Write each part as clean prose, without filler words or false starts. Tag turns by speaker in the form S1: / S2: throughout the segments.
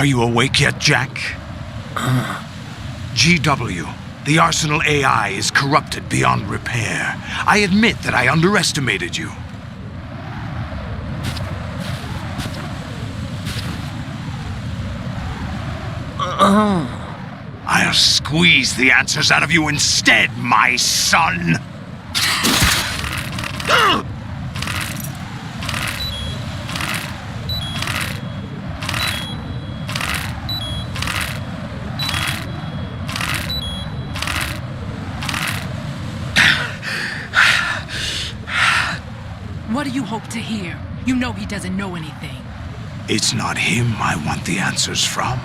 S1: Are you awake yet, Jack? GW, the Arsenal AI is corrupted beyond repair. I admit that I underestimated you. I'll squeeze the answers out of you instead, my son!
S2: What do you hope to hear? You know he doesn't know anything.
S1: It's not him I want the answers from.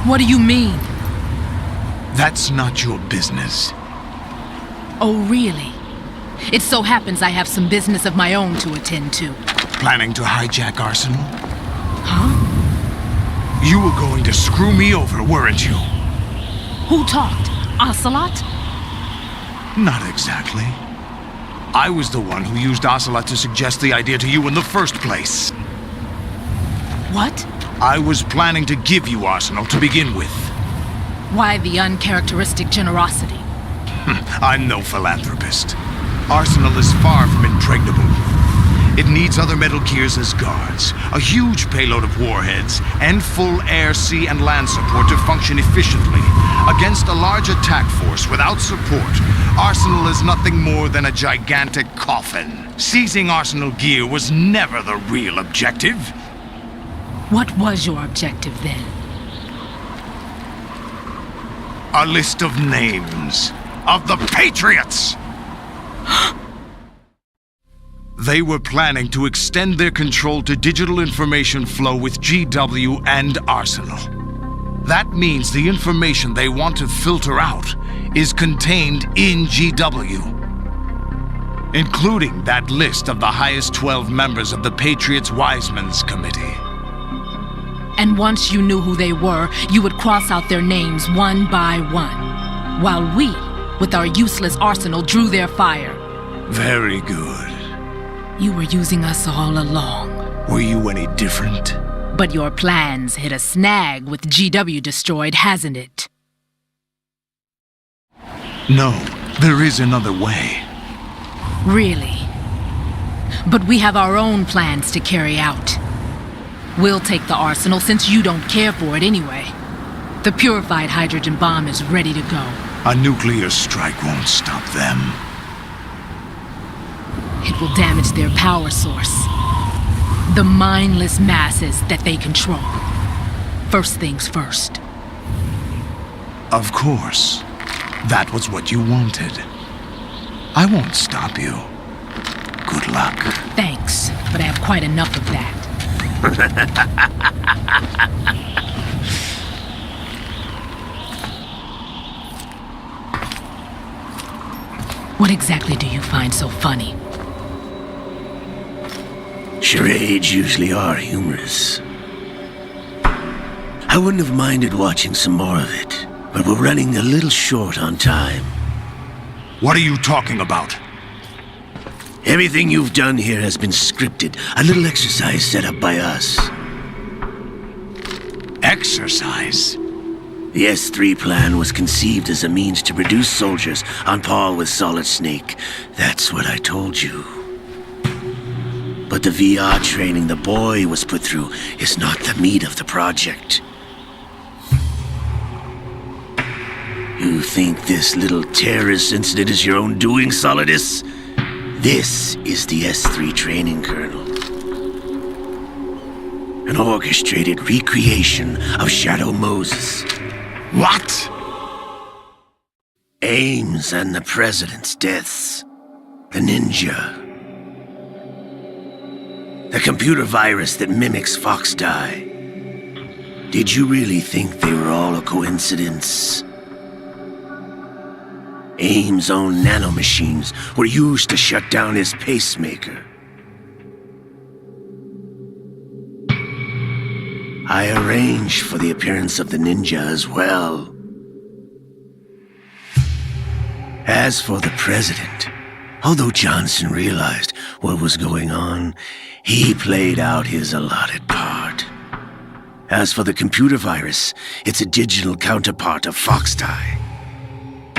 S2: What do you mean?
S1: That's not your business.
S2: Oh, really? It so happens I have some business of my own to attend to.
S1: Planning to hijack Arsenal?
S2: Huh?
S1: You were going to screw me over, weren't you?
S2: Who talked? Ocelot?
S1: Not exactly. I was the one who used Ocelot to suggest the idea to you in the first place.
S2: What?
S1: I was planning to give you Arsenal to begin with.
S2: Why the uncharacteristic generosity?
S1: I'm no philanthropist. Arsenal is far from impregnable. It needs other Metal Gears as guards, a huge payload of warheads, and full air, sea, and land support to function efficiently. Against a large attack force without support, Arsenal is nothing more than a gigantic coffin. Seizing Arsenal gear was never the real objective.
S2: What was your objective then?
S1: A list of names of the Patriots! They were planning to extend their control to digital information flow with GW and Arsenal. That means the information they want to filter out is contained in GW, including that list of the highest 12 members of the Patriots Wiseman's Committee.
S2: And once you knew who they were, you would cross out their names one by one, while we, with our useless arsenal, drew their fire.
S1: Very good.
S2: You were using us all along.
S1: Were you any different?
S2: But your plans hit a snag with GW destroyed, hasn't it?
S1: No, there is another way.
S2: Really? But we have our own plans to carry out. We'll take the arsenal since you don't care for it anyway. The purified hydrogen bomb is ready to go.
S1: A nuclear strike won't stop them.
S2: It will damage their power source. The mindless masses that they control. First things first.
S1: Of course. That was what you wanted. I won't stop you. Good luck.
S2: Thanks, but I have quite enough of that. What exactly do you find so funny?
S3: Charades usually are humorous. I wouldn't have minded watching some more of it, but we're running a little short on time.
S1: What are you talking about?
S3: Everything you've done here has been scripted, a little exercise set up by us.
S1: Exercise?
S3: The S3 plan was conceived as a means to produce soldiers on par with Solid Snake. That's what I told you. But the VR training the boy was put through is not the meat of the project. You think this little terrorist incident is your own doing, Solidus? This is the S3 training kernel. An orchestrated recreation of Shadow Moses.
S1: What?
S3: Ames and the President's deaths. The ninja. The computer virus that mimics Foxdie. Did you really think they were all a coincidence? Ames' own nanomachines were used to shut down his pacemaker. I arranged for the appearance of the ninja as well. As for the President, Although Johnson realized what was going on, he played out his allotted part. As for the computer virus, it's a digital counterpart of Foxdie.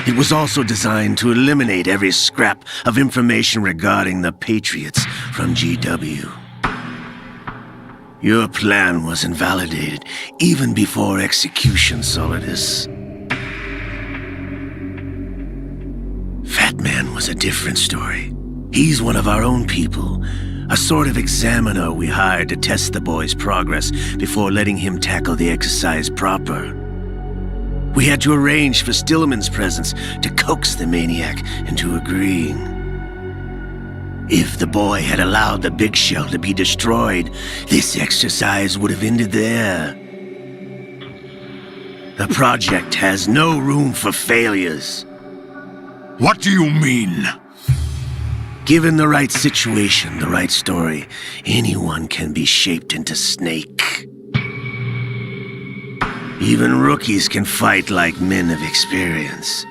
S3: It was also designed to eliminate every scrap of information regarding the Patriots from GW. Your plan was invalidated even before execution, Solidus. Fat Man was a different story. He's one of our own people, a sort of examiner we hired to test the boy's progress before letting him tackle the exercise proper. We had to arrange for Stillman's presence to coax the maniac into agreeing. If the boy had allowed the big shell to be destroyed, this exercise would have ended there. The project has no room for failures.
S1: What do you mean?
S3: Given the right situation, the right story, anyone can be shaped into Snake. Even rookies can fight like men of experience.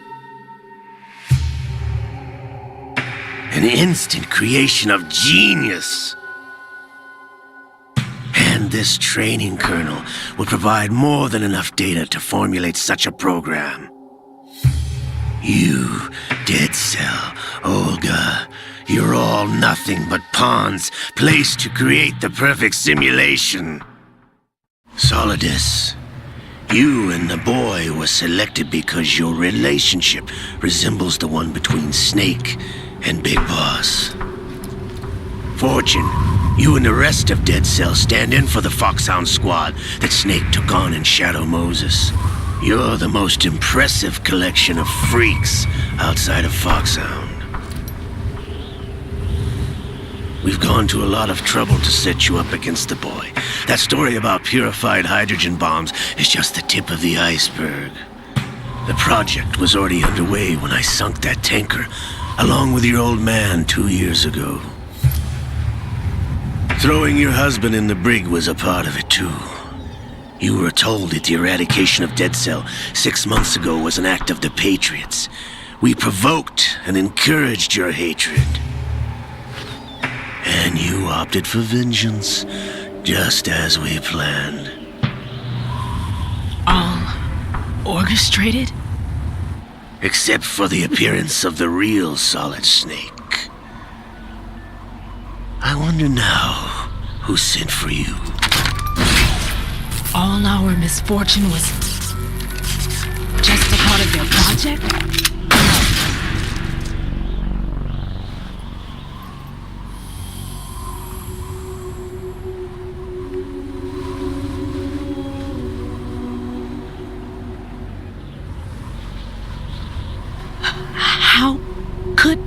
S3: An instant creation of genius. And this training kernel would provide more than enough data to formulate such a program. You, Dead Cell, Olga, you're all nothing but pawns placed to create the perfect simulation. Solidus, you and the boy were selected because your relationship resembles the one between Snake and Big Boss. Fortune, you and the rest of Dead Cell stand in for the Foxhound squad that Snake took on in Shadow Moses. You're the most impressive collection of freaks outside of Foxhound. We've gone to a lot of trouble to set you up against the boy. That story about purified hydrogen bombs is just the tip of the iceberg. The project was already underway when I sunk that tanker, along with your old man 2 years ago. Throwing your husband in the brig was a part of it too. You were told that the eradication of Dead Cell 6 months ago was an act of the Patriots. We provoked and encouraged your hatred. And you opted for vengeance, just as we planned.
S2: All orchestrated?
S3: Except for the appearance of the real Solid Snake. I wonder now who sent for you.
S2: All our misfortune was just a part of their project? How could...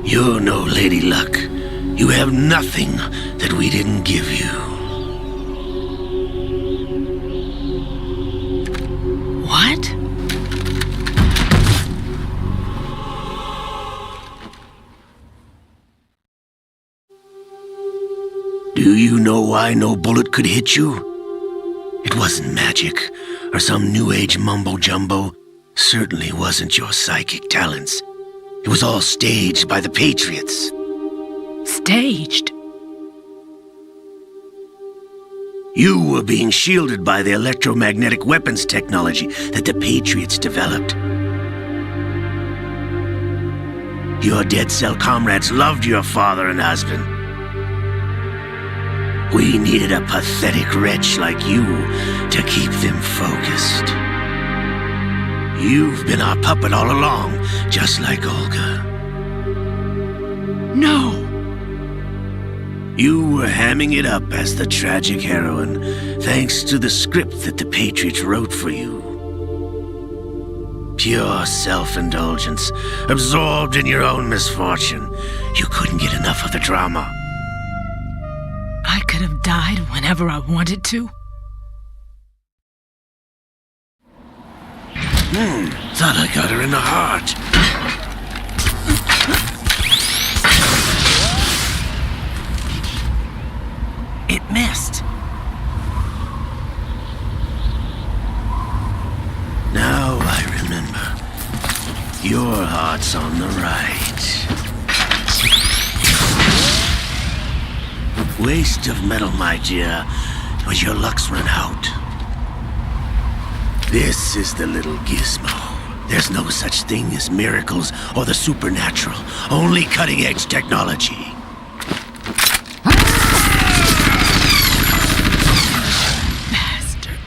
S3: You're no Lady Luck. You have nothing that we didn't give you.
S2: What?
S3: Do you know why no bullet could hit you? It wasn't magic, or some new age mumbo-jumbo. Certainly wasn't your psychic talents. It was all staged by the Patriots.
S2: Staged?
S3: You were being shielded by the electromagnetic weapons technology that the Patriots developed. Your Dead Cell comrades loved your father and husband. We needed a pathetic wretch like you to keep them focused. You've been our puppet all along, just like Olga.
S2: No!
S3: You were hamming it up as the tragic heroine, thanks to the script that the Patriots wrote for you. Pure self-indulgence, absorbed in your own misfortune. You couldn't get enough of the drama.
S2: I could have died whenever I wanted to.
S3: Thought I got her in the heart.
S2: It missed.
S3: Now I remember. Your heart's on the right. Waste of metal, my dear, when your luck's run out. This is the little gizmo. There's no such thing as miracles or the supernatural, only cutting-edge technology.
S2: Bastard.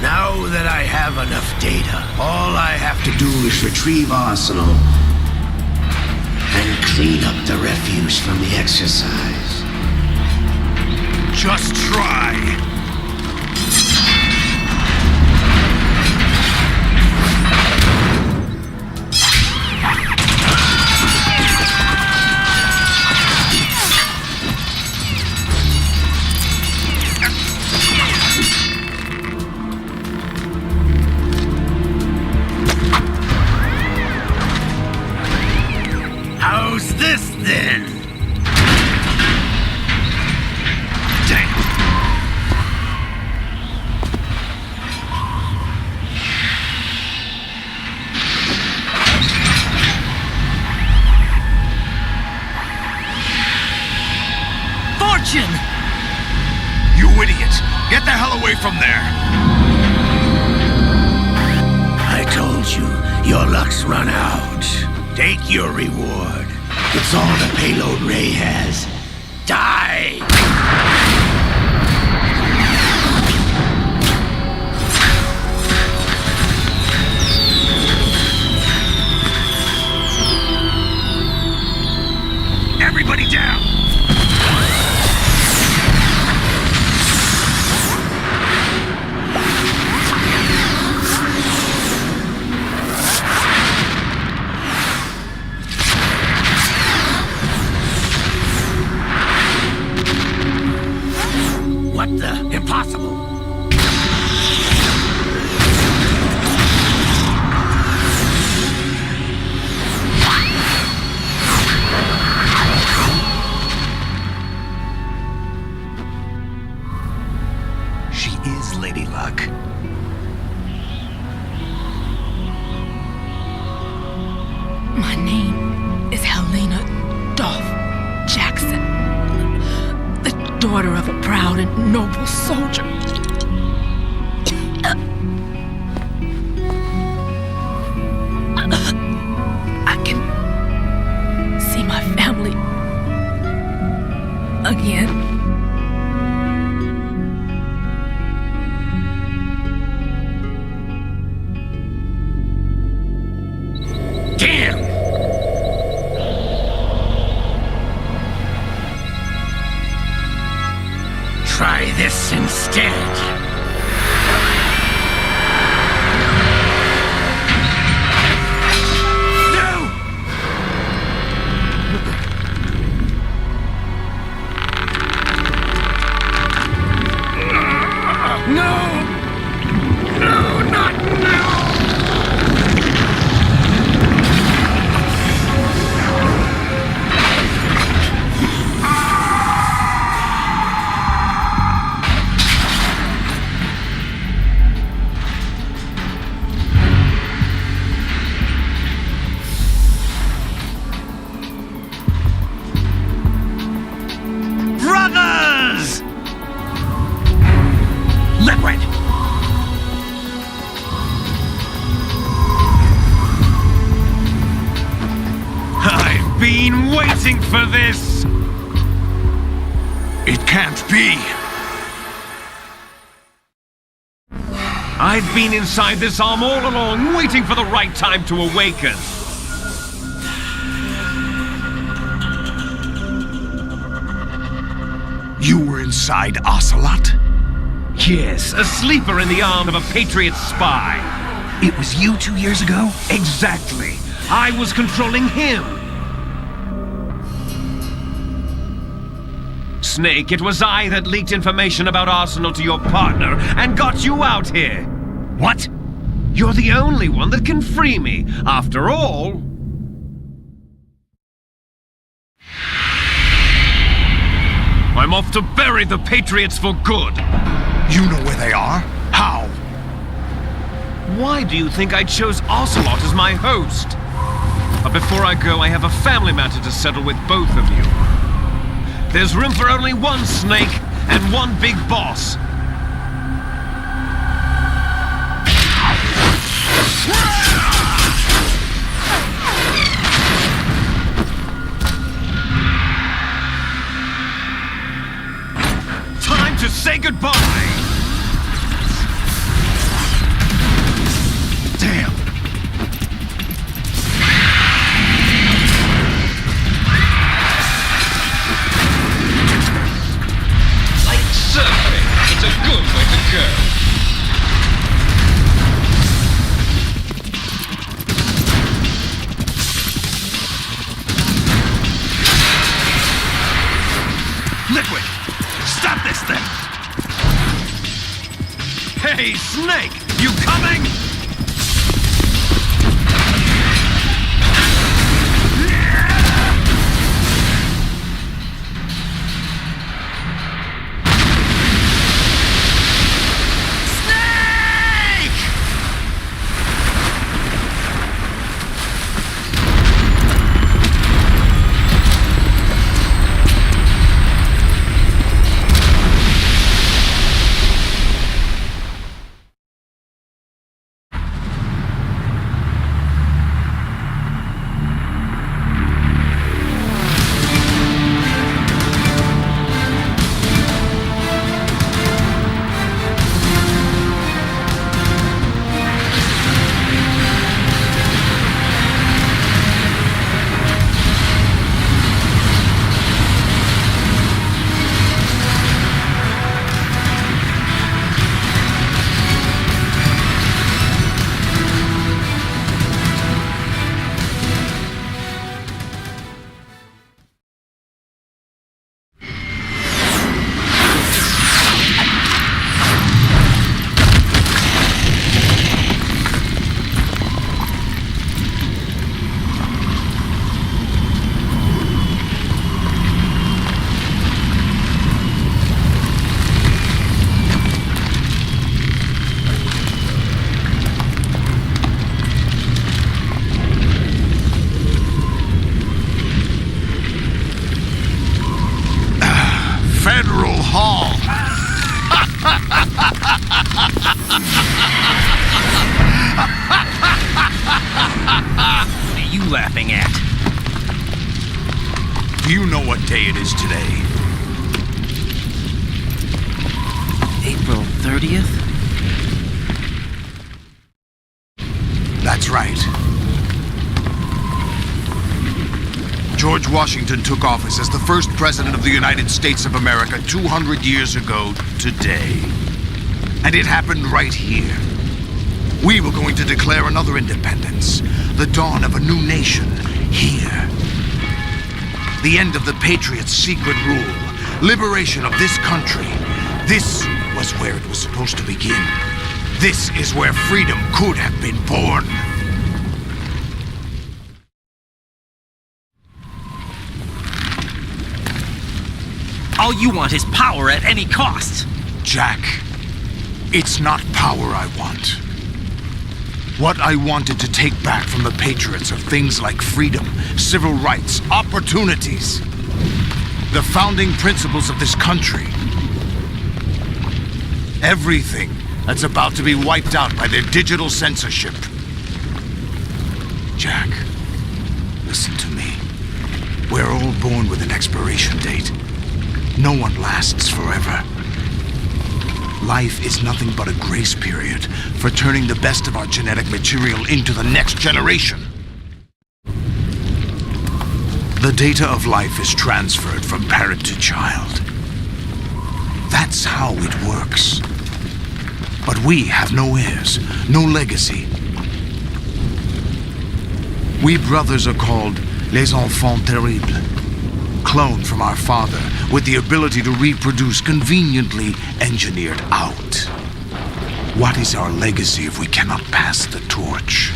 S3: Now that I have enough data, all I have to do is retrieve Arsenal and clean up the refuse from the exercise.
S1: Just try.
S3: How's this then?
S1: Damn.
S2: Fortune!
S1: You idiot! Get the hell away from there!
S3: I told you, your luck's run out. Take your reward. It's all the payload Ray has. Die!
S1: Everybody down!
S3: What the? Impossible!
S1: She is Lady Luck.
S2: My name is Helena Dolph Jackson, the daughter of a proud and noble soldier. I can see my family again.
S3: Damn! Try this instead.
S1: Brothers! Liquid! I've been waiting for this! It can't be! I've been inside this arm all along, waiting for the right time to awaken. You were inside Ocelot?
S4: Yes, a sleeper in the arm of a Patriot spy.
S5: It was you 2 years ago?
S4: Exactly. I was controlling him. Snake, it was I that leaked information about Arsenal to your partner and got you out here.
S5: What?
S4: You're the only one that can free me. After all... I'm off to bury the Patriots for good.
S1: You know where they are? How?
S4: Why do you think I chose Ocelot as my host? But before I go, I have a family matter to settle with both of you. There's room for only one Snake and one big boss. Time to say goodbye!
S1: Damn.
S4: Like surfing, it's a good way to go.
S5: Liquid! Stop this thing!
S4: Hey, Snake! You coming?
S1: Federal Hall.
S5: What are you laughing at?
S1: Do you know what day it is today?
S5: April 30th?
S1: That's right. George Washington took office as the first president of the United States of America 200 years ago today. And it happened right here. We were going to declare another independence, the dawn of a new nation, here. The end of the Patriots' secret rule, liberation of this country. This was where it was supposed to begin. This is where freedom could have been born.
S5: All you want is power at any cost.
S1: Jack, it's not power I want. What I wanted to take back from the Patriots are things like freedom, civil rights, opportunities. The founding principles of this country. Everything that's about to be wiped out by their digital censorship. Jack, listen to me. We're all born with an expiration date. No one lasts forever. Life is nothing but a grace period for turning the best of our genetic material into the next generation. The data of life is transferred from parent to child. That's how it works. But we have no heirs, no legacy. We brothers are called Les Enfants Terribles, cloned from our father with the ability to reproduce conveniently engineered out. What is our legacy if we cannot pass the torch?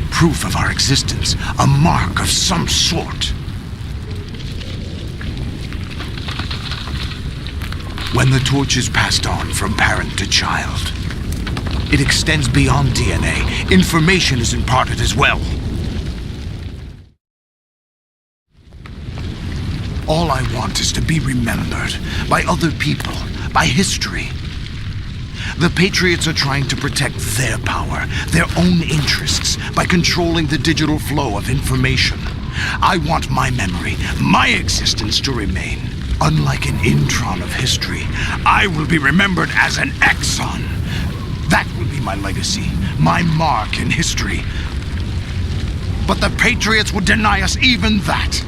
S1: Proof of our existence, a mark of some sort. When the torch is passed on from parent to child, it extends beyond DNA. Information is imparted as well. All I want is to be remembered by other people, by history. The Patriots are trying to protect their power, their own interests, by controlling the digital flow of information. I want my memory, my existence to remain. Unlike an intron of history, I will be remembered as an exon. That will be my legacy, my mark in history. But the Patriots would deny us even that.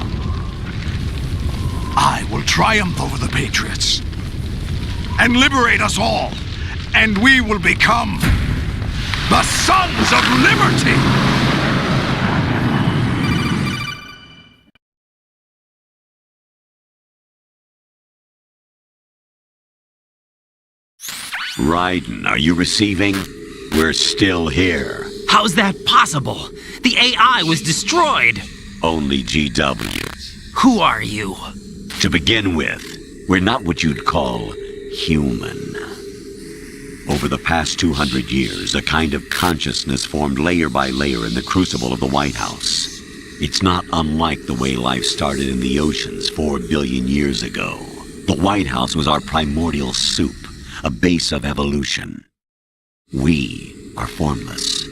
S1: I will triumph over the Patriots and liberate us all, and we will become the Sons of Liberty!
S6: Raiden, are you receiving? We're still here.
S5: How's that possible? The AI was destroyed.
S6: Only GW.
S5: Who are you?
S6: To begin with, we're not what you'd call human. Over the past 200 years, a kind of consciousness formed layer by layer in the crucible of the White House. It's not unlike the way life started in the oceans 4 billion years ago. The White House was our primordial soup, a base of evolution. We are formless.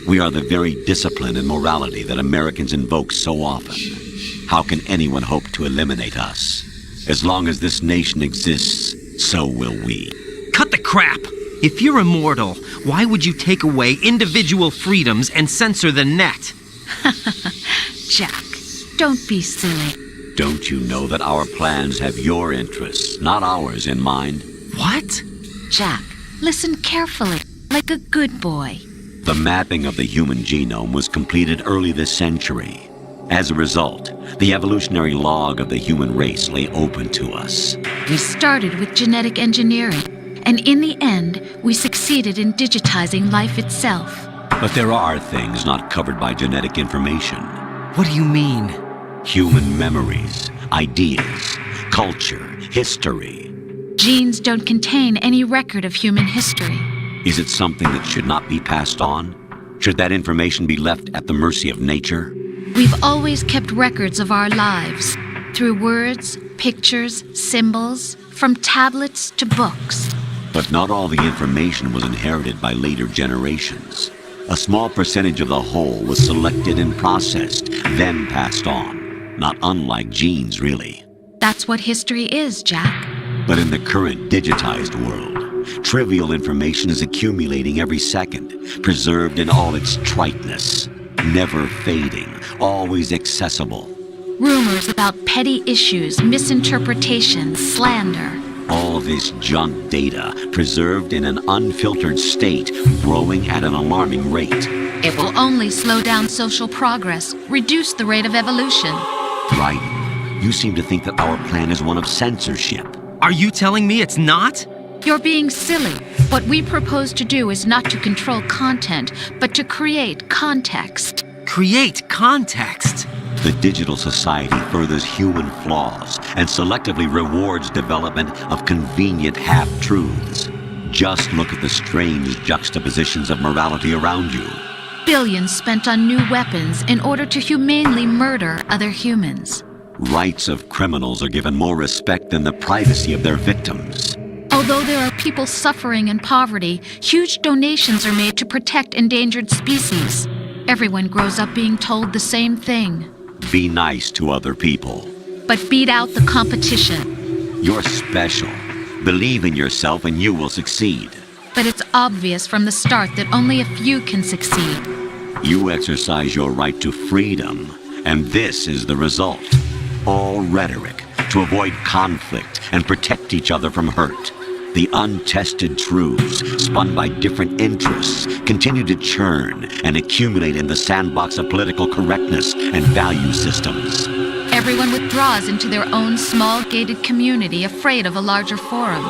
S6: We are the very discipline and morality that Americans invoke so often. How can anyone hope to eliminate us? As long as this nation exists, so will we.
S5: Cut the crap! If you're immortal, why would you take away individual freedoms and censor the net?
S7: Jack, don't be silly.
S6: Don't you know that our plans have your interests, not ours, in mind?
S5: What?
S7: Jack, listen carefully, like a good boy.
S6: The mapping of the human genome was completed early this century. As a result, the evolutionary log of the human race lay open to us.
S7: We started with genetic engineering, and in the end, we succeeded in digitizing life itself.
S6: But there are things not covered by genetic information.
S5: What do you mean?
S6: Human memories, ideas, culture, history.
S7: Genes don't contain any record of human history.
S6: Is it something that should not be passed on? Should that information be left at the mercy of nature?
S7: We've always kept records of our lives, through words, pictures, symbols, from tablets to books.
S6: But not all the information was inherited by later generations. A small percentage of the whole was selected and processed, then passed on. Not unlike genes, really.
S7: That's what history is, Jack.
S6: But in the current digitized world, trivial information is accumulating every second, preserved in all its triteness, never fading, always accessible.
S7: Rumors about petty issues, misinterpretations, slander.
S6: All this junk data, preserved in an unfiltered state, growing at an alarming rate.
S7: It will only slow down social progress, reduce the rate of evolution.
S6: Right. You seem to think that our plan is one of censorship.
S5: Are you telling me it's not?
S7: You're being silly. What we propose to do is not to control content, but to create context.
S5: Create context.
S6: The digital society furthers human flaws and selectively rewards development of convenient half-truths. Just look at the strange juxtapositions of morality around you.
S7: Billions spent on new weapons in order to humanely murder other humans.
S6: Rights of criminals are given more respect than the privacy of their victims.
S7: Although there are people suffering in poverty, huge donations are made to protect endangered species. Everyone grows up being told the same thing.
S6: Be nice to other people.
S7: But beat out the competition.
S6: You're special. Believe in yourself and you will succeed.
S7: But it's obvious from the start that only a few can succeed.
S6: You exercise your right to freedom, and this is the result. All rhetoric, to avoid conflict and protect each other from hurt. The untested truths, spun by different interests, continue to churn and accumulate in the sandbox of political correctness and value systems.
S7: Everyone withdraws into their own small gated community, afraid of a larger forum.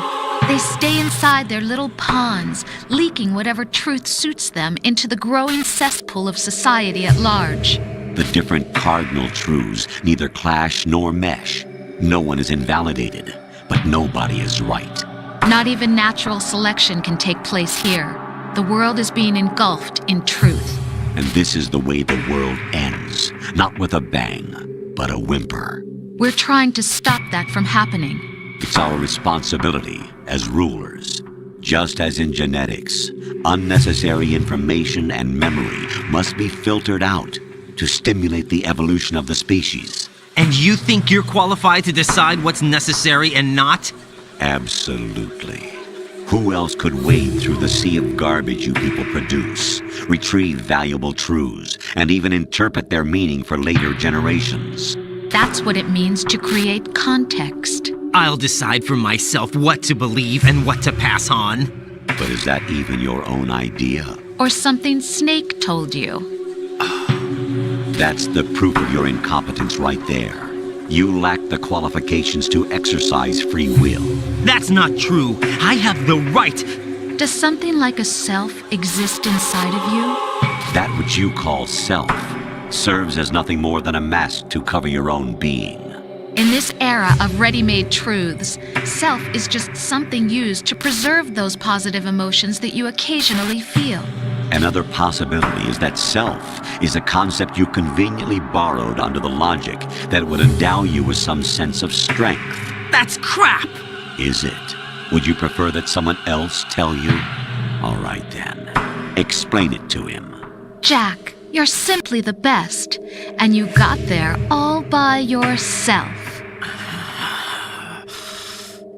S7: They stay inside their little ponds, leaking whatever truth suits them into the growing cesspool of society at large.
S6: The different cardinal truths neither clash nor mesh. No one is invalidated, but nobody is right.
S7: Not even natural selection can take place here. The world is being engulfed in truth.
S6: And this is the way the world ends, not with a bang, but a whimper.
S7: We're trying to stop that from happening.
S6: It's our responsibility as rulers. Just as in genetics, unnecessary information and memory must be filtered out to stimulate the evolution of the species.
S5: And you think you're qualified to decide what's necessary and not?
S6: Absolutely. Who else could wade through the sea of garbage you people produce, retrieve valuable truths, and even interpret their meaning for later generations?
S7: That's what it means to create context.
S5: I'll decide for myself what to believe and what to pass on.
S6: But is that even your own idea?
S7: Or something Snake told you.
S6: That's the proof of your incompetence right there. You lack the qualifications to exercise free will.
S5: That's not true. I have the right.
S7: Does something like a self exist inside of you?
S6: That which you call self serves as nothing more than a mask to cover your own being.
S7: In this era of ready-made truths, self is just something used to preserve those positive emotions that you occasionally feel.
S6: Another possibility is that self is a concept you conveniently borrowed under the logic that would endow you with some sense of strength.
S5: That's crap!
S6: Is it? Would you prefer that someone else tell you? All right then. Explain it to him.
S7: Jack, you're simply the best, and you got there all by yourself.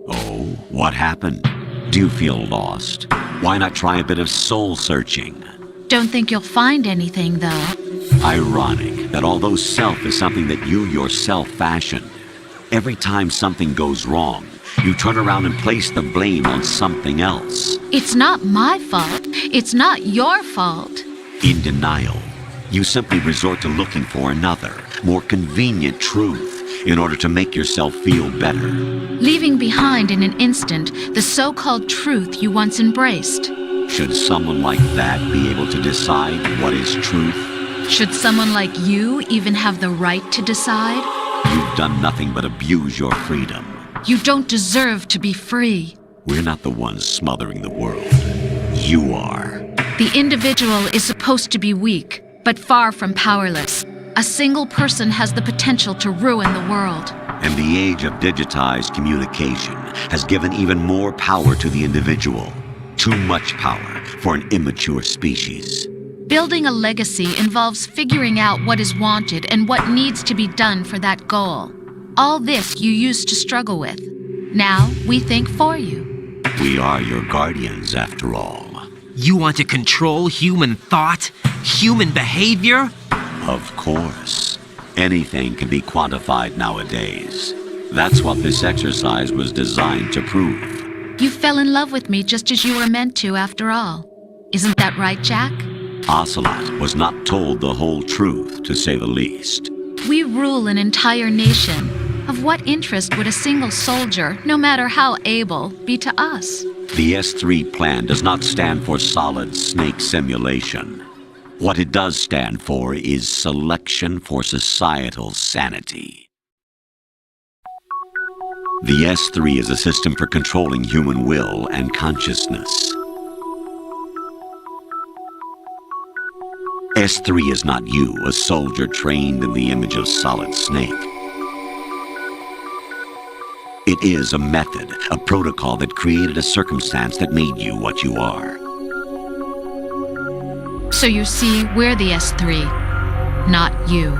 S6: Oh, what happened? Do you feel lost? Why not try a bit of soul searching?
S7: Don't think you'll find anything, though.
S6: Ironic that although self is something that you yourself fashioned, every time something goes wrong, you turn around and place the blame on something else.
S7: It's not my fault. It's not your fault.
S6: In denial, you simply resort to looking for another, more convenient truth in order to make yourself feel better.
S7: Leaving behind in an instant the so-called truth you once embraced.
S6: Should someone like that be able to decide what is truth?
S7: Should someone like you even have the right to decide?
S6: You've done nothing but abuse your freedom.
S7: You don't deserve to be free.
S6: We're not the ones smothering the world. You are.
S7: The individual is supposed to be weak, but far from powerless. A single person has the potential to ruin the world.
S6: And the age of digitized communication has given even more power to the individual. Too much power for an immature species.
S7: Building a legacy involves figuring out what is wanted and what needs to be done for that goal. All this you used to struggle with. Now we think for you.
S6: We are your guardians, after all.
S5: You want to control human thought? Human behavior?
S6: Of course. Anything can be quantified nowadays. That's what this exercise was designed to prove.
S7: You fell in love with me just as you were meant to, after all. Isn't that right, Jack?
S6: Ocelot was not told the whole truth, to say the least.
S7: We rule an entire nation. Of what interest would a single soldier, no matter how able, be to us?
S6: The S3 plan does not stand for solid snake simulation. What it does stand for is selection for societal sanity. The S3 is a system for controlling human will and consciousness. S3 is not you, a soldier trained in the image of Solid Snake. It is a method, a protocol that created a circumstance that made you what you are.
S7: So you see, we're the S3, not you.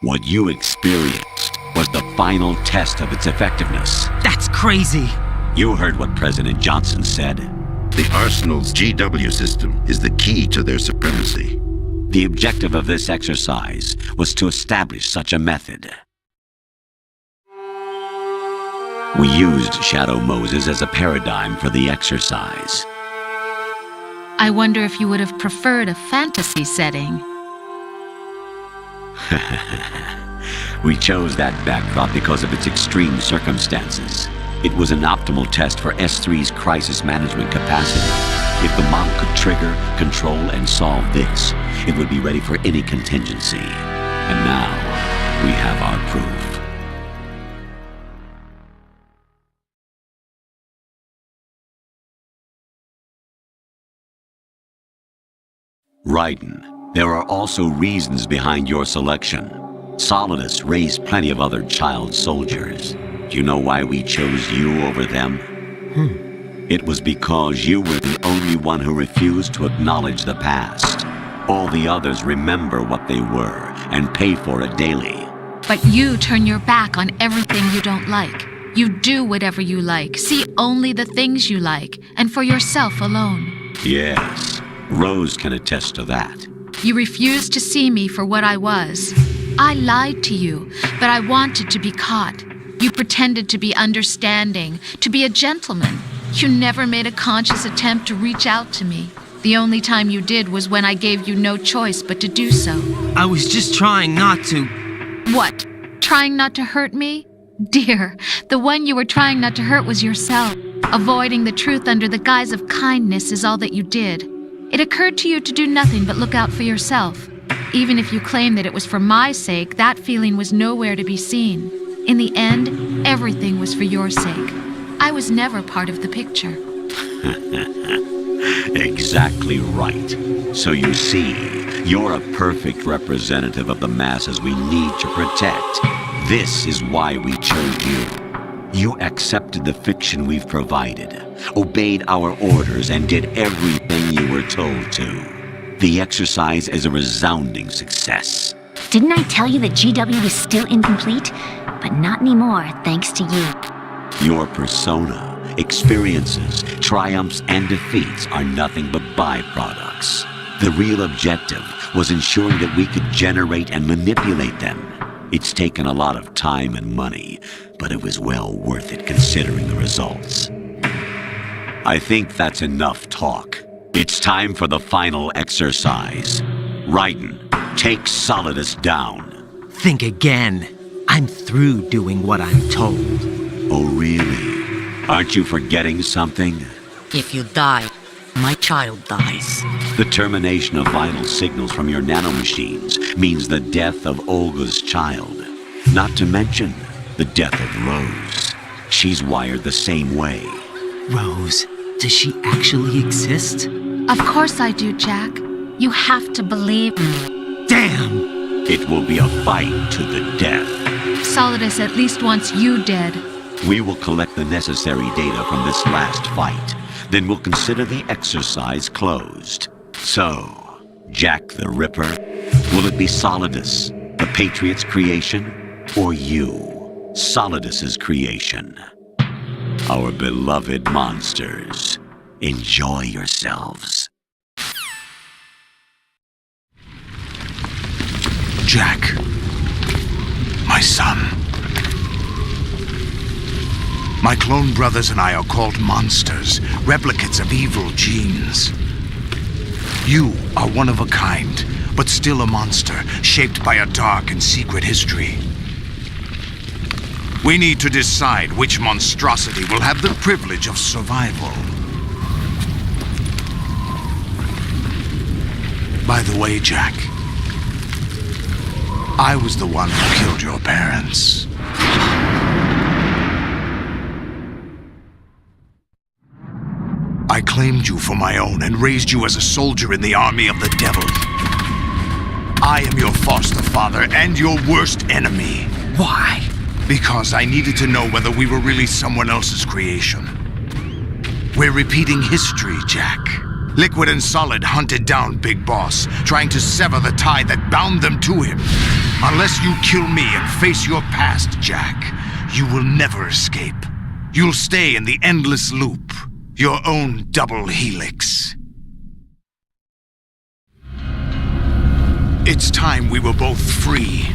S6: What you experienced was the final test of its effectiveness.
S5: That's crazy.
S6: You heard what President Johnson said.
S8: The Arsenal's GW system is the key to their supremacy.
S6: The objective of this exercise was to establish such a method. We used Shadow Moses as a paradigm for the exercise.
S7: I wonder if you would have preferred a fantasy setting.
S6: We chose that backdrop because of its extreme circumstances. It was an optimal test for S3's crisis management capacity. If the model could trigger, control, and solve this, it would be ready for any contingency. And now, we have our proof. Raiden, there are also reasons behind your selection. Solidus raised plenty of other child soldiers. Do you know why we chose you over them? It was because you were the only one who refused to acknowledge the past. All the others remember what they were and pay for it daily.
S7: But you turn your back on everything you don't like. You do whatever you like, see only the things you like, and for yourself alone.
S6: Yes, Rose can attest to that.
S7: You refused to see me for what I was. I lied to you, but I wanted to be caught. You pretended to be understanding, to be a gentleman. You never made a conscious attempt to reach out to me. The only time you did was when I gave you no choice but to do so.
S5: I was just trying not to.
S7: What? Trying not to hurt me? Dear, the one you were trying not to hurt was yourself. Avoiding the truth under the guise of kindness is all that you did. It occurred to you to do nothing but look out for yourself. Even if you claim that it was for my sake, that feeling was nowhere to be seen. In the end, everything was for your sake. I was never part of the picture.
S6: Exactly right. So you see, you're a perfect representative of the masses we need to protect. This is why we chose you. You accepted the fiction we've provided, obeyed our orders, and did everything you were told to. The exercise is a resounding success.
S9: Didn't I tell you that GW is still incomplete? But not anymore, thanks to you.
S6: Your persona, experiences, triumphs, and defeats are nothing but byproducts. The real objective was ensuring that we could generate and manipulate them. It's taken a lot of time and money, but it was well worth it considering the results. I think that's enough talk. It's time for the final exercise. Raiden, take Solidus down.
S5: Think again. I'm through doing what I'm told.
S6: Oh, really? Aren't you forgetting something?
S10: If you die, my child dies.
S6: The termination of vital signals from your nanomachines means the death of Olga's child. Not to mention the death of Rose. She's wired the same way.
S5: Rose, does she actually exist?
S7: Of course I do, Jack. You have to believe me.
S5: Damn!
S6: It will be a fight to the death.
S7: Solidus at least wants you dead.
S6: We will collect the necessary data from this last fight. Then we'll consider the exercise closed. So, Jack the Ripper, will it be Solidus, the Patriot's creation, or you, Solidus's creation? Our beloved monsters, enjoy yourselves.
S1: Jack, my son. My clone brothers and I are called monsters, replicates of evil genes. You are one of a kind, but still a monster, shaped by a dark and secret history. We need to decide which monstrosity will have the privilege of survival. By the way, Jack, I was the one who killed your parents. I claimed you for my own and raised you as a soldier in the army of the devil. I am your foster father and your worst enemy.
S5: Why?
S1: Because I needed to know whether we were really someone else's creation. We're repeating history, Jack. Liquid and Solid hunted down Big Boss, trying to sever the tie that bound them to him. Unless you kill me and face your past, Jack, you will never escape. You'll stay in the endless loop, your own double helix. It's time we were both free.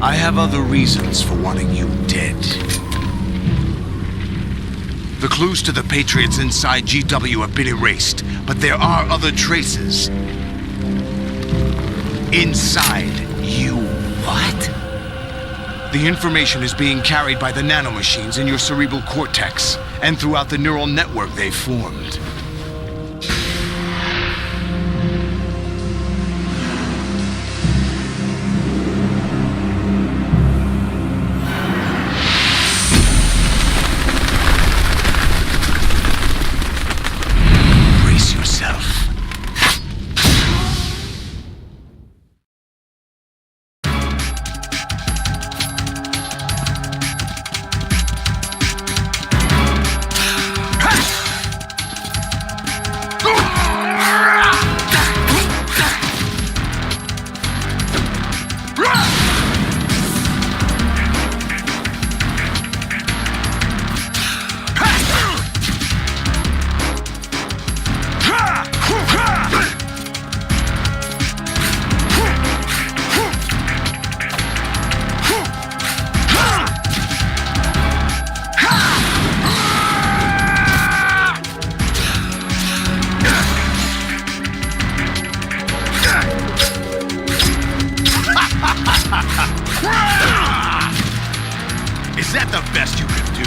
S1: I have other reasons for wanting you dead. The clues to the Patriots inside GW have been erased, but there are other traces. Inside you.
S5: What?
S1: The information is being carried by the nanomachines in your cerebral cortex, and throughout the neural network they've formed. Is that the best you could do?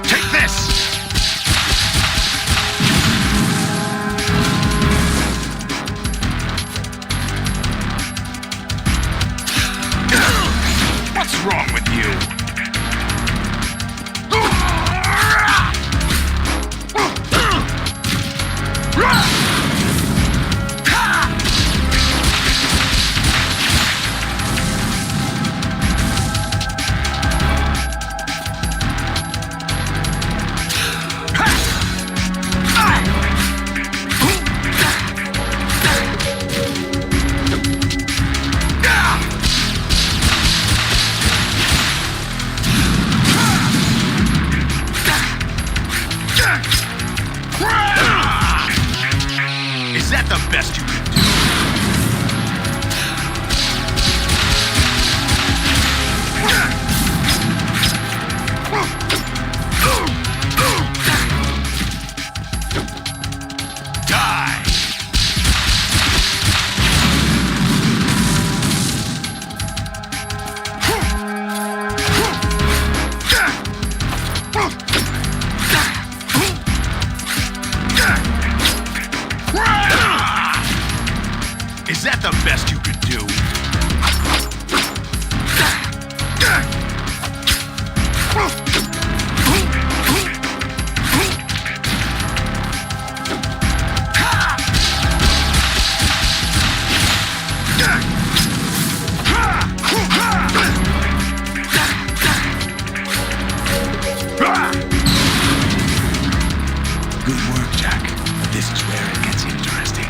S1: Take this! What's wrong with you? Is that the best you can do? Die! Is that the best you could do? Good work, Jack. This is where it gets interesting.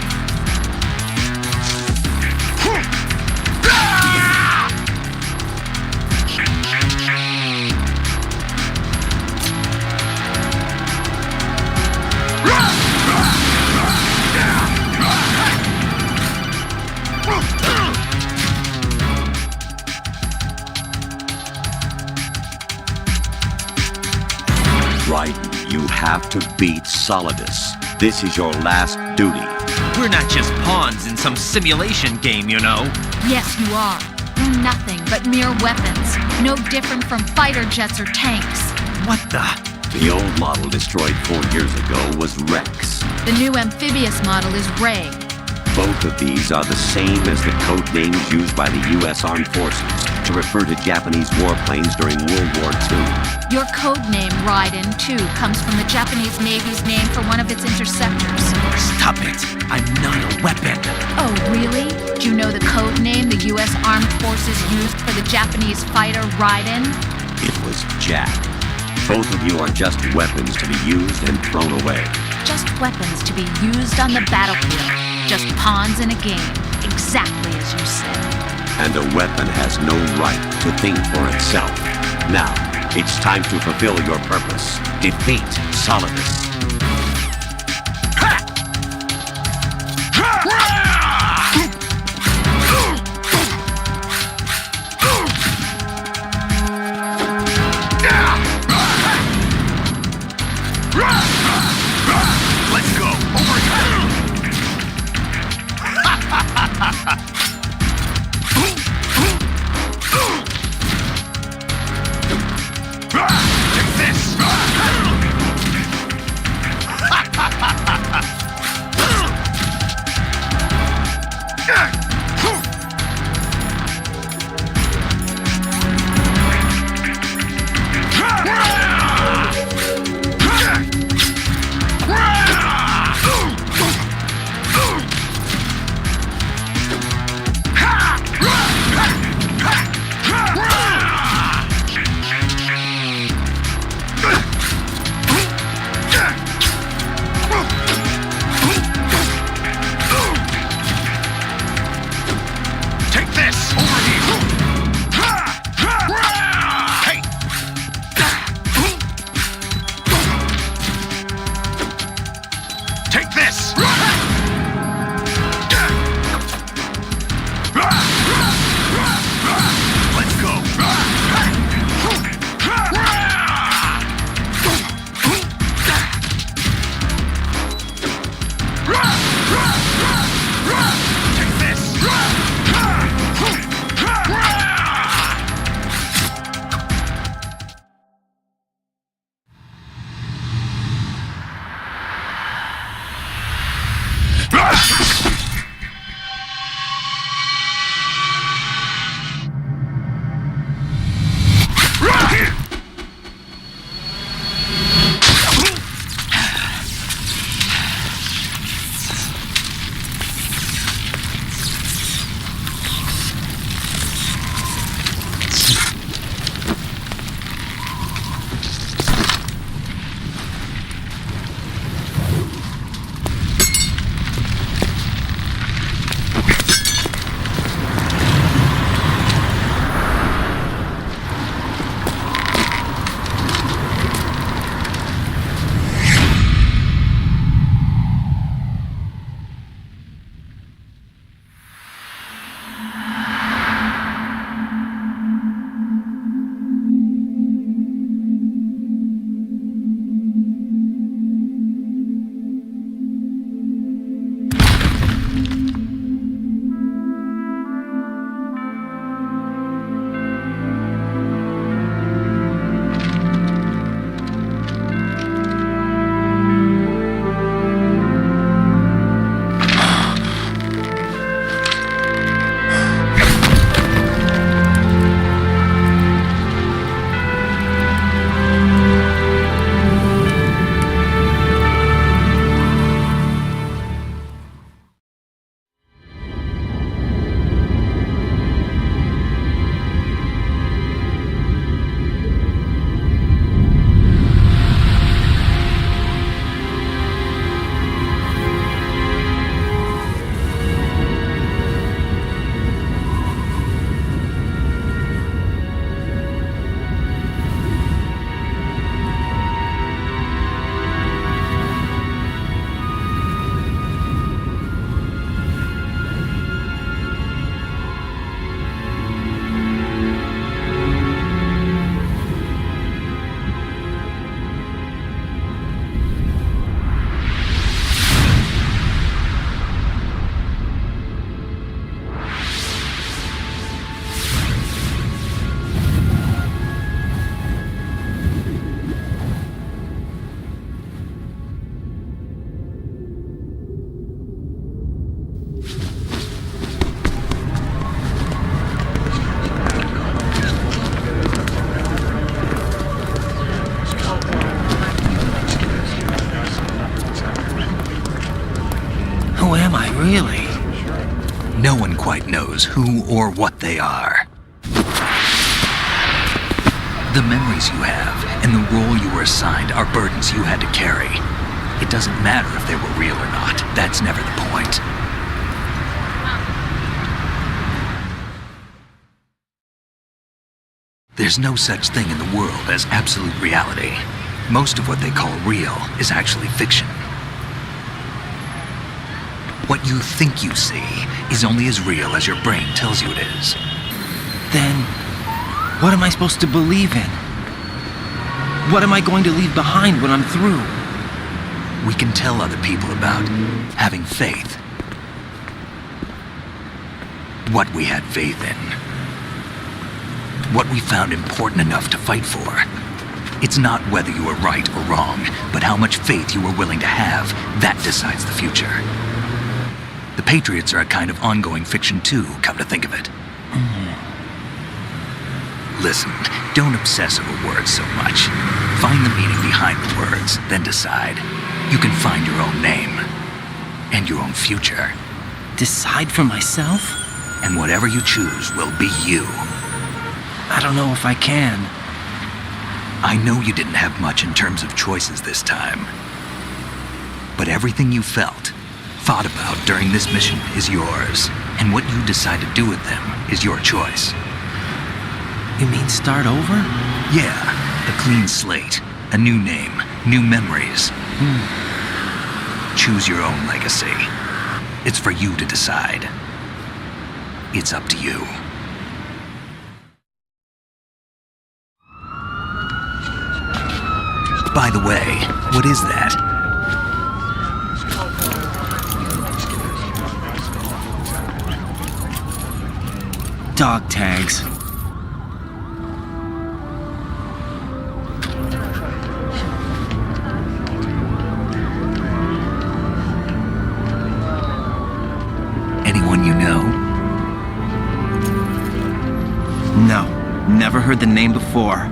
S6: Raiden, you have to beat Solidus. This is your last duty.
S5: We're not just pawns in some simulation game, you know.
S7: Yes, you are. We're nothing but mere weapons. No different from fighter jets or tanks.
S5: What the?
S6: The old model destroyed 4 years ago was Rex.
S7: The new amphibious model is Ray.
S6: Both of these are the same as the code names used by the U.S. Armed Forces to refer to Japanese warplanes during World War II.
S7: Your code name, Raiden, too, comes from the Japanese Navy's name for one of its interceptors.
S3: Stop it! I'm not a weapon!
S7: Oh, really? Do you know the code name the U.S. Armed Forces used for the Japanese fighter Raiden?
S6: It was Jack. Both of you are just weapons to be used and thrown away.
S7: Just weapons to be used on the battlefield. Just pawns in a game. Exactly as you said.
S6: And a weapon has no right to think for itself. Now, it's time to fulfill your purpose. Defeat Solidus.
S1: Let's go! Over here! Take this!
S11: quite knows who or what they are. The memories you have and the role you were assigned are burdens you had to carry. It doesn't matter if they were real or not. That's never the point. There's no such thing in the world as absolute reality. Most of what they call real is actually fiction. What you think you see is only as real as your brain tells you it is.
S5: Then, what am I supposed to believe in? What am I going to leave behind when I'm through?
S11: We can tell other people about having faith. What we had faith in. What we found important enough to fight for. It's not whether you were right or wrong, but how much faith you were willing to have. That decides the future. The Patriots are a kind of ongoing fiction too, come to think of it. Listen, don't obsess over words so much. Find the meaning behind the words, then decide. You can find your own name. And your own future.
S5: Decide for myself?
S11: And whatever you choose will be you.
S5: I don't know if I can.
S11: I know you didn't have much in terms of choices this time. But everything you felt, thought about during this mission is yours. And what you decide to do with them is your choice.
S5: You mean start over?
S11: Yeah, a clean slate, a new name, new memories. Choose your own legacy. It's for you to decide. It's up to you. By the way, what is that?
S5: Dog tags.
S11: Anyone you know?
S5: No, never heard the name before.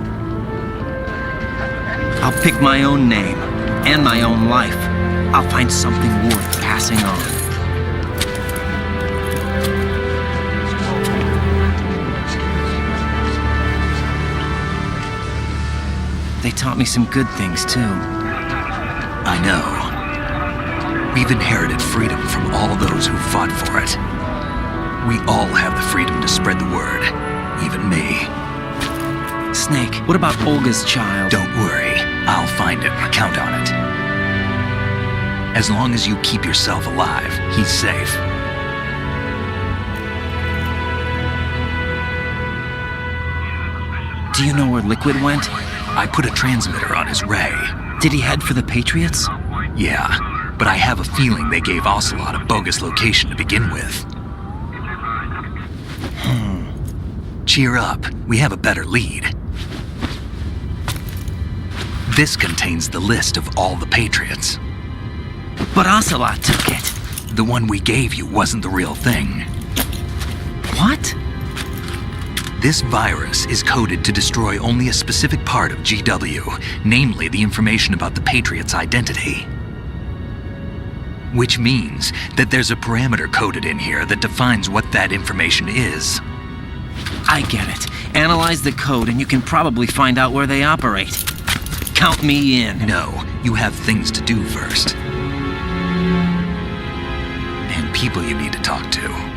S5: I'll pick my own name and my own life. I'll find something worth passing on. They taught me some good things too.
S11: I know. We've inherited freedom from all those who fought for it. We all have the freedom to spread the word, even me.
S5: Snake, what about Olga's child?
S11: Don't worry, I'll find him. Count on it. As long as you keep yourself alive, he's safe.
S5: Do you know where Liquid went?
S11: I put a transmitter on his ray.
S5: Did he head for the Patriots?
S11: Yeah, but I have a feeling they gave Ocelot a bogus location to begin with. Cheer up, we have a better lead. This contains the list of all the Patriots.
S5: But Ocelot took it.
S11: The one we gave you wasn't the real thing.
S5: What?
S11: This virus is coded to destroy only a specific part of GW, namely the information about the Patriots' identity. Which means that there's a parameter coded in here that defines what that information is.
S5: I get it. Analyze the code and you can probably find out where they operate. Count me in.
S11: No, you have things to do first. And people you need to talk to.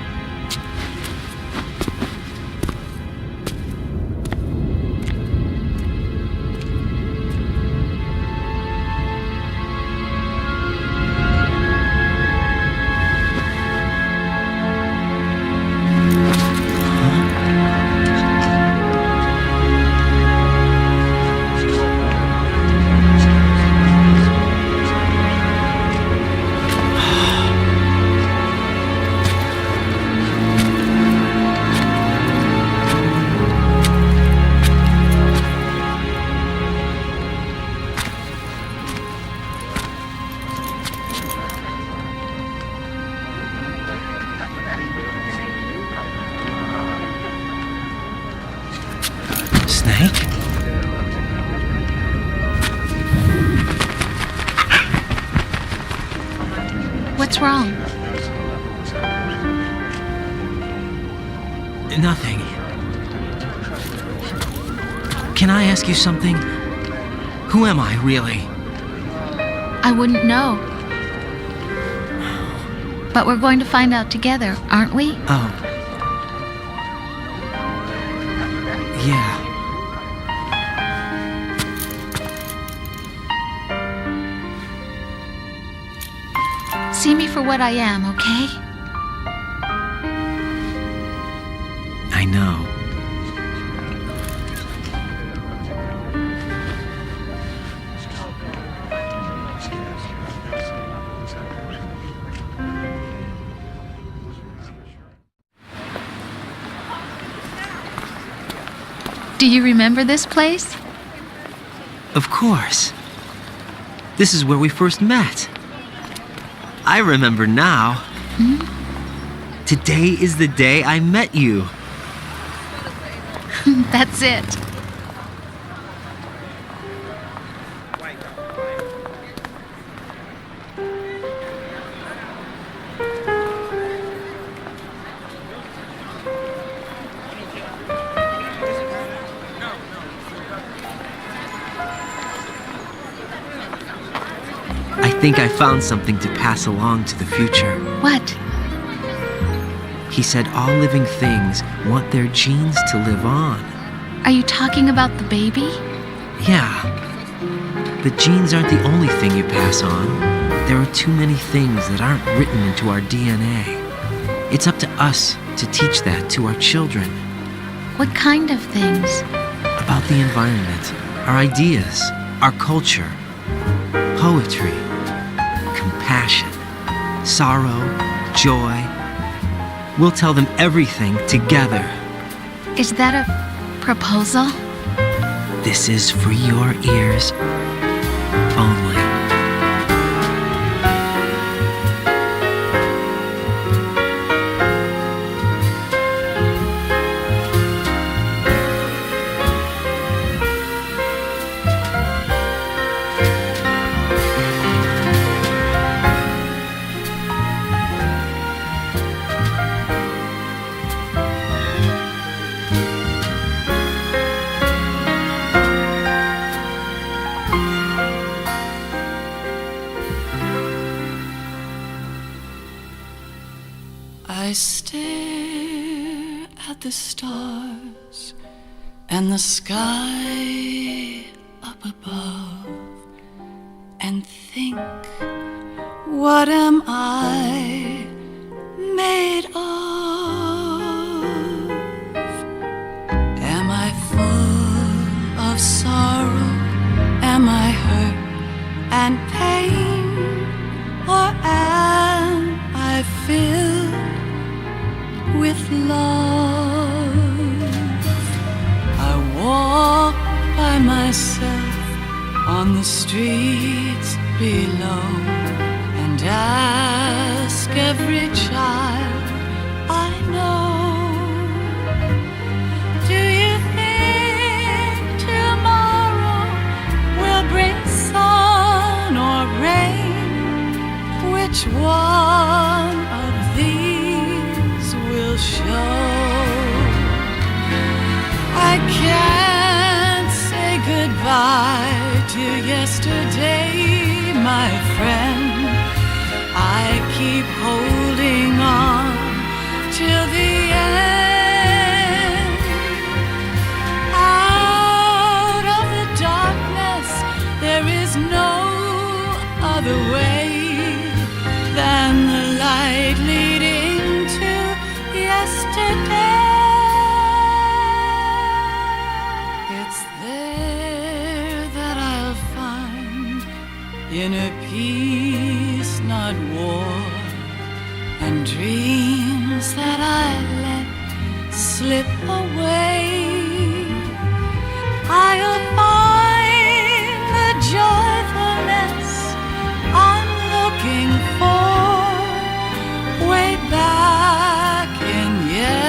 S5: Snake?
S7: What's wrong?
S5: Nothing. Can I ask you something? Who am I, really?
S7: I wouldn't know. But we're going to find out together, aren't we?
S5: Oh. Yeah.
S7: See me for what I am, okay?
S5: I know.
S7: Do you remember this place?
S5: Of course. This is where we first met. I remember now. Today is the day I met you.
S7: That's it.
S5: I think I found something to pass along to the future.
S7: What?
S5: He said all living things want their genes to live on.
S7: Are you talking about the baby?
S5: Yeah. But genes aren't the only thing you pass on. There are too many things that aren't written into our DNA. It's up to us to teach that to our children.
S7: What kind of things?
S5: About the environment, our ideas, our culture, poetry, compassion, sorrow, joy. We'll tell them everything together.
S7: Is that a proposal?
S5: This is for your ears only.
S12: I stare at the stars and the sky up above and think, what am I made of? Am I full of sorrow? Am I hurt and pain? Or am I filled with love? I walk by myself on the streets below and ask every child I know, do you think tomorrow will bring sun or rain? Which one of these will show? I can't say goodbye to yesterday, my friend. I keep holding on till the end. Out of the darkness, there is no other way than the light leading to yesterday. It's there that I'll find inner peace, not war, and dreams that I let slip away. I'll find the joyfulness I'm looking for way back in yesterday.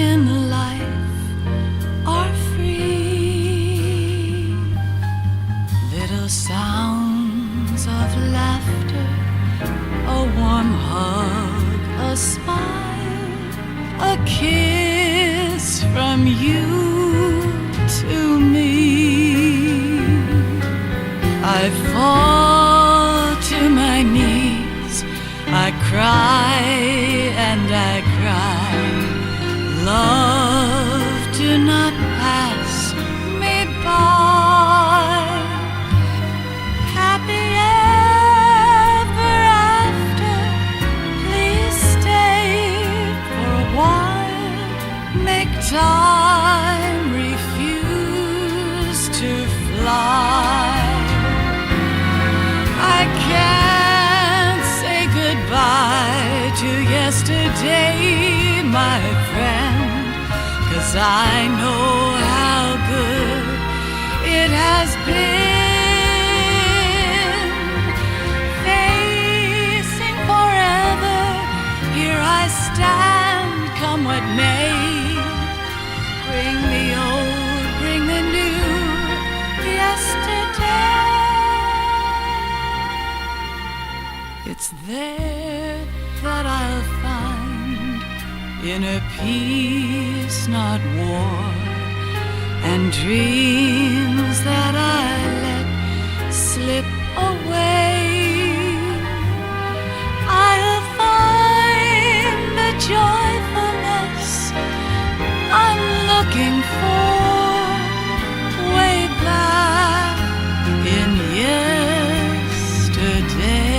S12: in life are free. Little sounds of laughter, a warm hug, a smile, a kiss from you to me. I fall to my knees, I cry and I cry. Love, do not pass me by. Happy ever after, please stay for a while. Make time refuse to fly. I can't say goodbye to yesterday, my friend, 'cause I know how good it has been. Facing forever, here I stand, come what may. Bring the old, bring the new, yesterday. It's there that I'll find inner peace, not war, and dreams that I let slip away. I'll find the joyfulness I'm looking for way back in yesterday.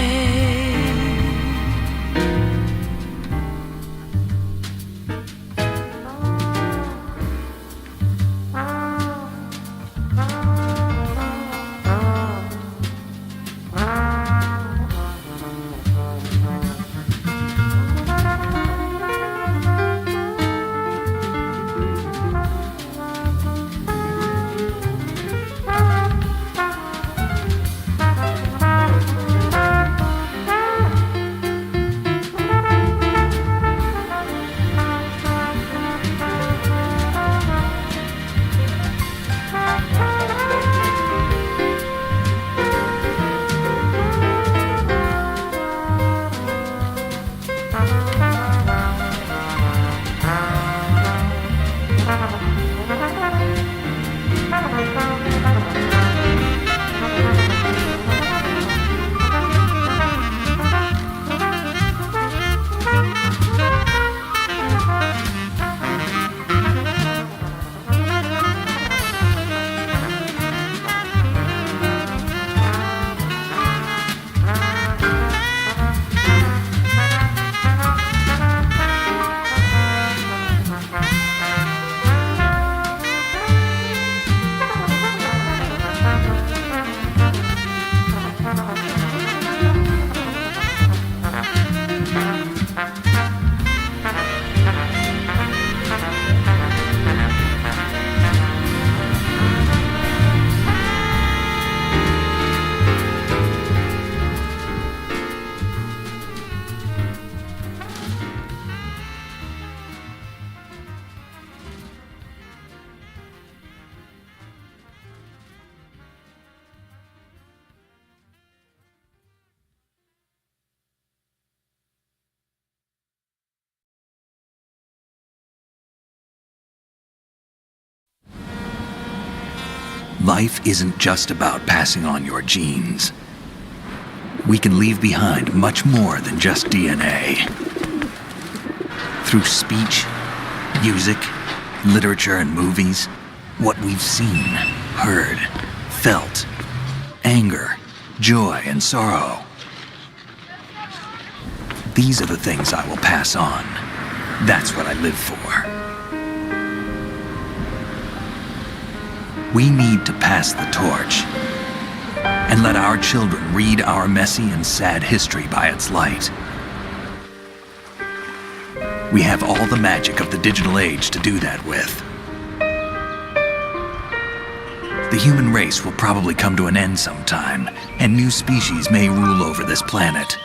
S11: Life isn't just about passing on your genes. We can leave behind much more than just DNA. Through speech, music, literature, and movies, what we've seen, heard, felt, anger, joy, and sorrow. These are the things I will pass on. That's what I live for. We need to pass the torch and let our children read our messy and sad history by its light. We have all the magic of the digital age to do that with. The human race will probably come to an end sometime, and new species may rule over this planet.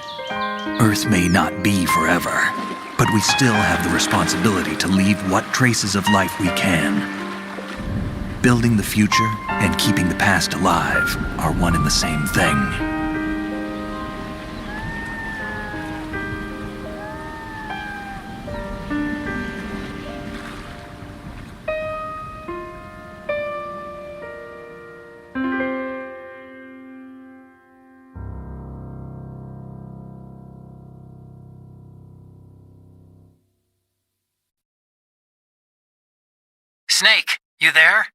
S11: Earth may not be forever, But we still have the responsibility to leave what traces of life we can. Building the future and keeping the past alive are one and the same thing.
S13: Snake, you there?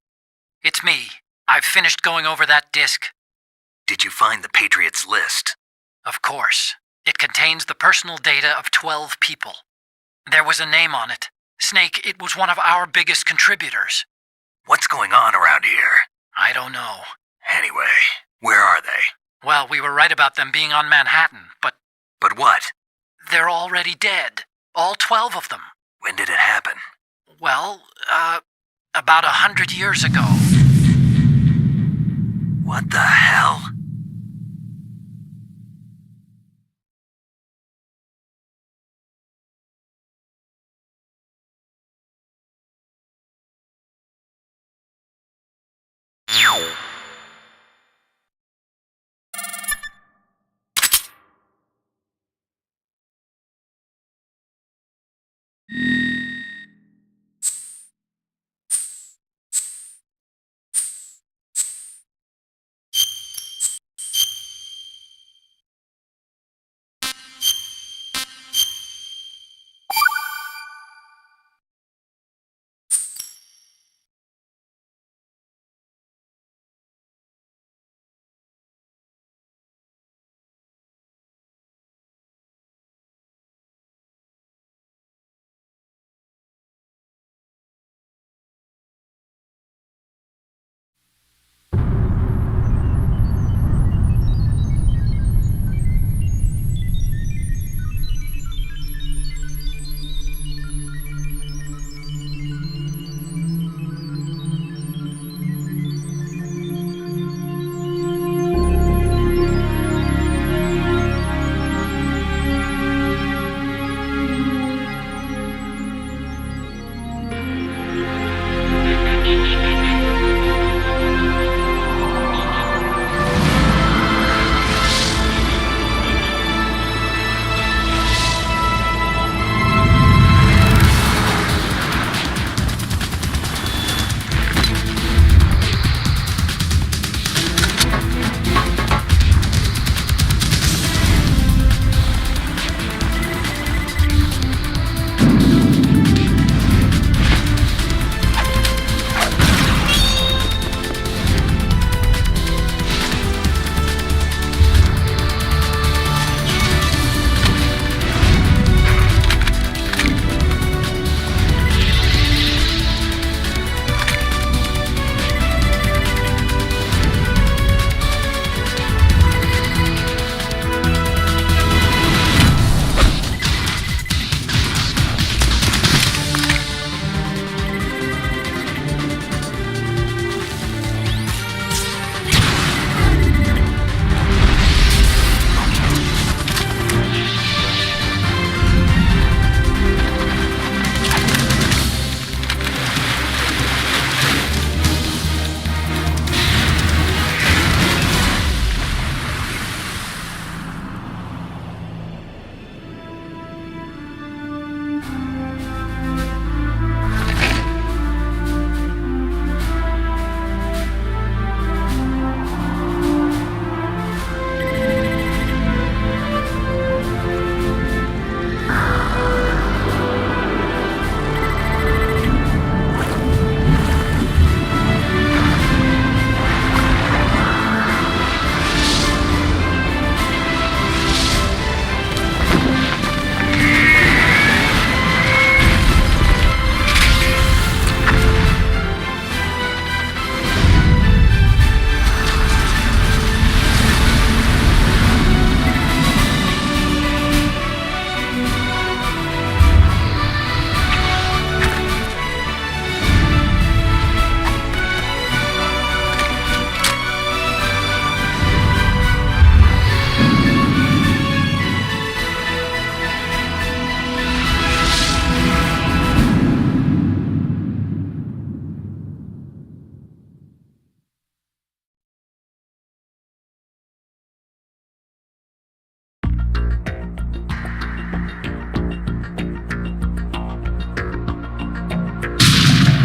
S13: It's me. I've finished going over that disk.
S11: Did you find the Patriots list?
S13: Of course. It contains the personal data of 12 people. There was a name on it. Snake, it was one of our biggest contributors.
S11: What's going on around here?
S13: I don't know.
S11: Anyway, where are they?
S13: Well, we were right about them being on Manhattan, but...
S11: But what?
S13: They're already dead. All 12 of them.
S11: When did it happen?
S13: Well, about 100 years ago.
S11: What the hell?